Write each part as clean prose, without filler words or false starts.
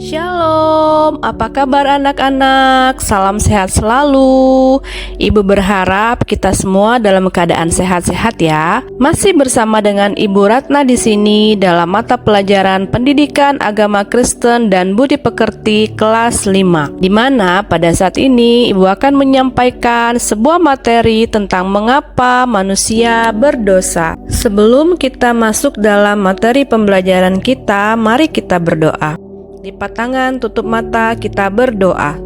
Shalom, apa kabar anak-anak? Salam sehat selalu. Ibu berharap kita semua dalam keadaan sehat-sehat ya. Masih bersama dengan Ibu Ratna di sini dalam mata pelajaran Pendidikan Agama Kristen dan Budi Pekerti kelas 5. Di mana pada saat ini Ibu akan menyampaikan sebuah materi tentang mengapa manusia berdosa. Sebelum kita masuk dalam materi pembelajaran kita, mari kita berdoa. Lipat tangan, tutup mata, kita berdoa.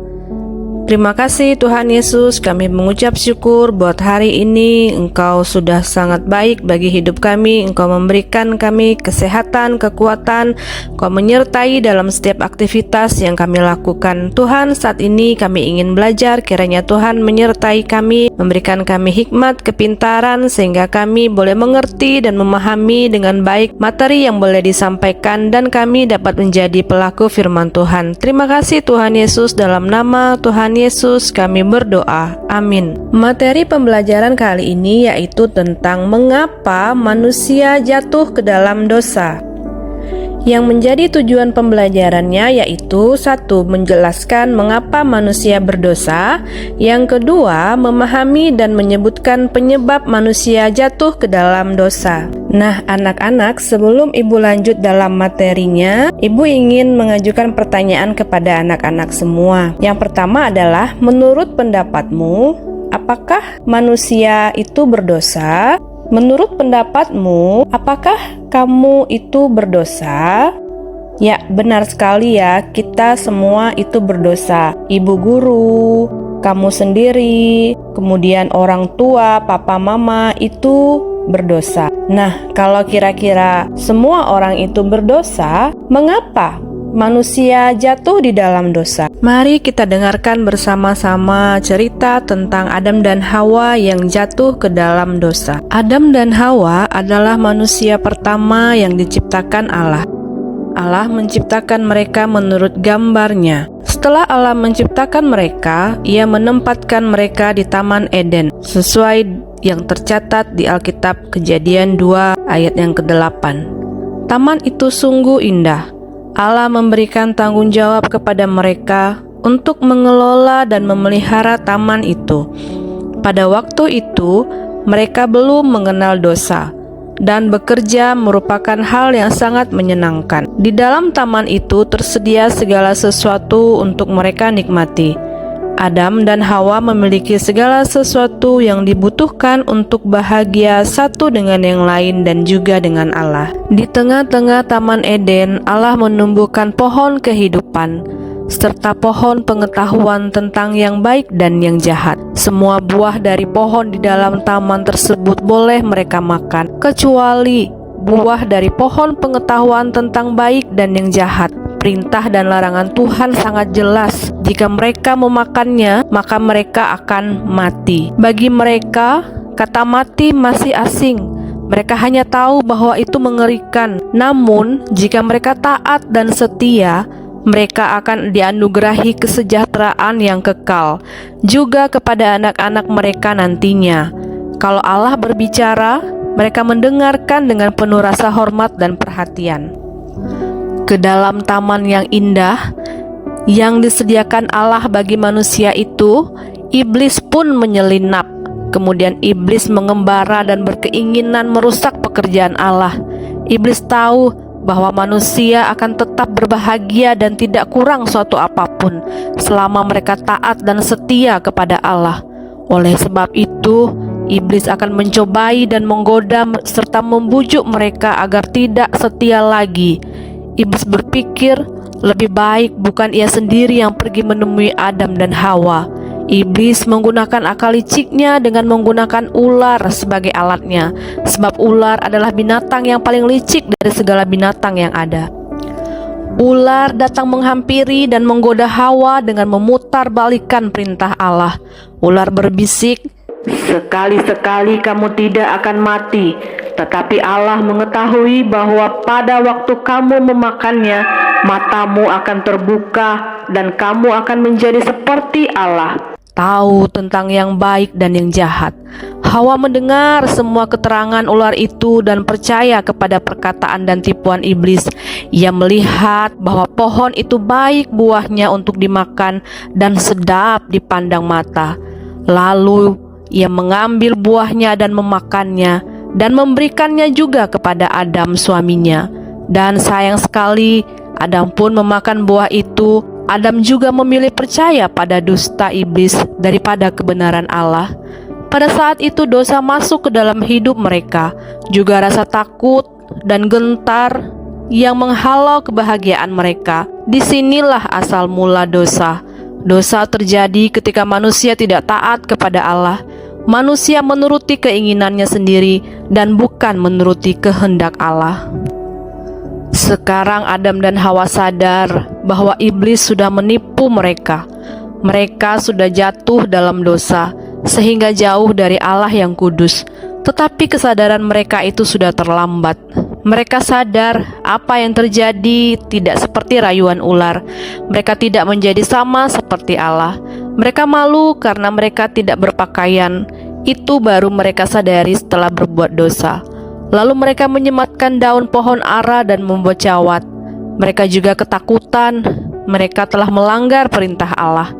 Terima kasih Tuhan Yesus, kami mengucap syukur buat hari ini. Engkau sudah sangat baik bagi hidup kami. Engkau memberikan kami kesehatan, kekuatan. Engkau menyertai dalam setiap aktivitas yang kami lakukan. Tuhan, saat ini kami ingin belajar. Kiranya Tuhan menyertai kami, memberikan kami hikmat, kepintaran, sehingga kami boleh mengerti dan memahami dengan baik materi yang boleh disampaikan, dan kami dapat menjadi pelaku firman Tuhan. Terima kasih Tuhan Yesus, dalam nama Tuhan Yesus kami berdoa, amin. Materi pembelajaran kali ini yaitu tentang mengapa manusia jatuh ke dalam dosa. Yang menjadi tujuan pembelajarannya yaitu 1. Menjelaskan mengapa manusia berdosa. Yang kedua, memahami dan menyebutkan penyebab manusia jatuh ke dalam dosa. Nah anak-anak, sebelum Ibu lanjut dalam materinya, Ibu ingin mengajukan pertanyaan kepada anak-anak semua. Yang pertama adalah, menurut pendapatmu, apakah manusia itu berdosa? Menurut pendapatmu, apakah kamu itu berdosa? Ya, benar sekali ya, kita semua itu berdosa. Ibu guru, kamu sendiri, kemudian orang tua, papa mama itu berdosa. Nah, kalau kira-kira semua orang itu berdosa, mengapa manusia jatuh di dalam dosa? Mari kita dengarkan bersama-sama cerita tentang Adam dan Hawa yang jatuh ke dalam dosa. Adam dan Hawa adalah manusia pertama yang diciptakan Allah. Allah menciptakan mereka menurut gambarnya. Setelah Allah menciptakan mereka, Ia menempatkan mereka di Taman Eden, sesuai yang tercatat di Alkitab Kejadian 2 ayat yang ke-8. Taman itu sungguh indah. Allah memberikan tanggung jawab kepada mereka untuk mengelola dan memelihara taman itu. Pada waktu itu, mereka belum mengenal dosa, dan bekerja merupakan hal yang sangat menyenangkan. Di dalam taman itu tersedia segala sesuatu untuk mereka nikmati. Adam dan Hawa memiliki segala sesuatu yang dibutuhkan untuk bahagia satu dengan yang lain dan juga dengan Allah. Di tengah-tengah Taman Eden, Allah menumbuhkan pohon kehidupan serta pohon pengetahuan tentang yang baik dan yang jahat. Semua buah dari pohon di dalam taman tersebut boleh mereka makan, kecuali buah dari pohon pengetahuan tentang baik dan yang jahat. Perintah dan larangan Tuhan sangat jelas. Jika mereka memakannya, maka mereka akan mati. Bagi mereka, kata mati masih asing. Mereka hanya tahu bahwa itu mengerikan. Namun, jika mereka taat dan setia, mereka akan dianugerahi kesejahteraan yang kekal, juga kepada anak-anak mereka nantinya. Kalau Allah berbicara, mereka mendengarkan dengan penuh rasa hormat dan perhatian. Ke dalam taman yang indah yang disediakan Allah bagi manusia itu, iblis pun menyelinap. Kemudian iblis mengembara dan berkeinginan merusak pekerjaan Allah. Iblis tahu bahwa manusia akan tetap berbahagia dan tidak kurang suatu apapun selama mereka taat dan setia kepada Allah. Oleh sebab itu, iblis akan mencobai dan menggoda serta membujuk mereka agar tidak setia lagi. Iblis berpikir lebih baik bukan ia sendiri yang pergi menemui Adam dan Hawa. Iblis menggunakan akal liciknya dengan menggunakan ular sebagai alatnya, sebab ular adalah binatang yang paling licik dari segala binatang yang ada. Ular datang menghampiri dan menggoda Hawa dengan memutarbalikkan perintah Allah. Ular berbisik, "Sekali-sekali kamu tidak akan mati." Tetapi Allah mengetahui bahwa pada waktu kamu memakannya, matamu akan terbuka dan kamu akan menjadi seperti Allah, tahu tentang yang baik dan yang jahat. Hawa mendengar semua keterangan ular itu dan percaya kepada perkataan dan tipuan iblis. Ia melihat bahwa pohon itu baik buahnya untuk dimakan dan sedap dipandang mata. Lalu ia mengambil buahnya dan memakannya dan memberikannya juga kepada Adam suaminya. Dan sayang sekali, Adam pun memakan buah itu. Adam juga memilih percaya pada dusta iblis daripada kebenaran Allah. Pada saat itu dosa masuk ke dalam hidup mereka, juga rasa takut dan gentar yang menghalau kebahagiaan mereka. Disinilah asal mula dosa. Dosa terjadi ketika manusia tidak taat kepada Allah. Manusia menuruti keinginannya sendiri dan bukan menuruti kehendak Allah. Sekarang Adam dan Hawa sadar bahwa iblis sudah menipu mereka. Mereka sudah jatuh dalam dosa, sehingga jauh dari Allah yang kudus. Tetapi kesadaran mereka itu sudah terlambat. Mereka sadar apa yang terjadi tidak seperti rayuan ular. Mereka tidak menjadi sama seperti Allah. Mereka malu karena mereka tidak berpakaian. Itu baru mereka sadari setelah berbuat dosa. Lalu mereka menyematkan daun pohon ara dan membuat cawat. Mereka juga ketakutan. Mereka telah melanggar perintah Allah.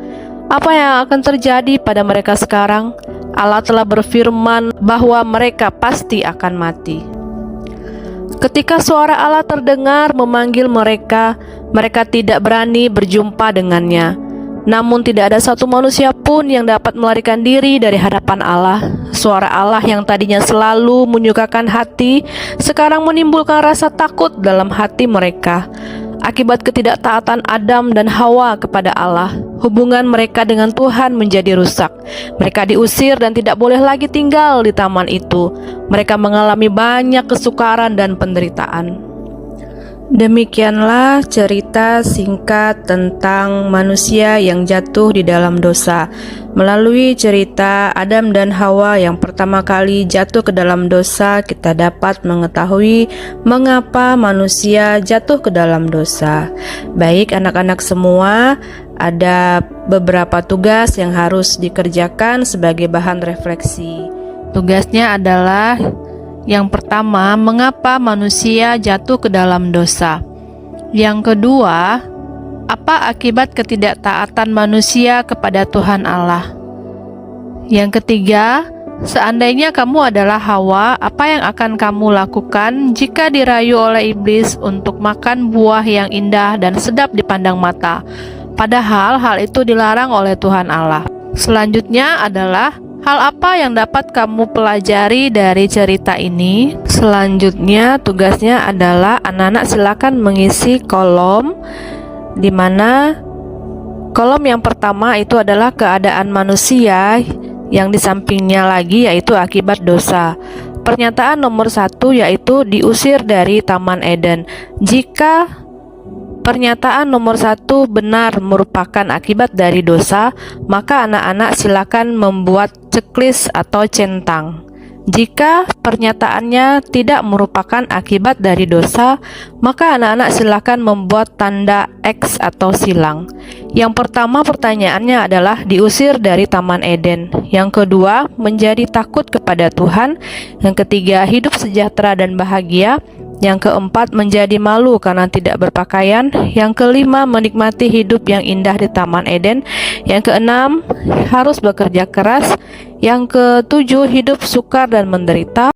Apa yang akan terjadi pada mereka sekarang? Allah telah berfirman bahwa mereka pasti akan mati. Ketika suara Allah terdengar memanggil mereka, mereka tidak berani berjumpa dengannya. Namun tidak ada satu manusia pun yang dapat melarikan diri dari hadapan Allah. Suara Allah yang tadinya selalu menyukakan hati, sekarang menimbulkan rasa takut dalam hati mereka. Akibat ketidaktaatan Adam dan Hawa kepada Allah, hubungan mereka dengan Tuhan menjadi rusak. Mereka diusir dan tidak boleh lagi tinggal di taman itu. Mereka mengalami banyak kesukaran dan penderitaan. Demikianlah cerita singkat tentang manusia yang jatuh di dalam dosa. Melalui cerita Adam dan Hawa yang pertama kali jatuh ke dalam dosa, kita dapat mengetahui mengapa manusia jatuh ke dalam dosa. Baik anak-anak semua, ada beberapa tugas yang harus dikerjakan sebagai bahan refleksi. Tugasnya adalah yang pertama, mengapa manusia jatuh ke dalam dosa? Yang kedua, apa akibat ketidaktaatan manusia kepada Tuhan Allah? Yang ketiga, seandainya kamu adalah Hawa, apa yang akan kamu lakukan jika dirayu oleh iblis untuk makan buah yang indah dan sedap dipandang mata? Padahal hal itu dilarang oleh Tuhan Allah. Selanjutnya adalah hal apa yang dapat kamu pelajari dari cerita ini? Selanjutnya tugasnya adalah anak-anak silakan mengisi kolom, di mana kolom yang pertama itu adalah keadaan manusia, yang di sampingnya lagi yaitu akibat dosa. Pernyataan nomor 1 yaitu diusir dari Taman Eden. Jika pernyataan nomor 1 benar merupakan akibat dari dosa, maka anak-anak silakan membuat checklist atau centang. Jika pernyataannya tidak merupakan akibat dari dosa, maka anak-anak silakan membuat tanda X atau silang. Yang pertama pertanyaannya adalah diusir dari Taman Eden. Yang kedua, menjadi takut kepada Tuhan. Yang ketiga, hidup sejahtera dan bahagia. Yang keempat, menjadi malu karena tidak berpakaian. Yang kelima, menikmati hidup yang indah di Taman Eden. Yang keenam, harus bekerja keras. Yang ketujuh, hidup sukar dan menderita.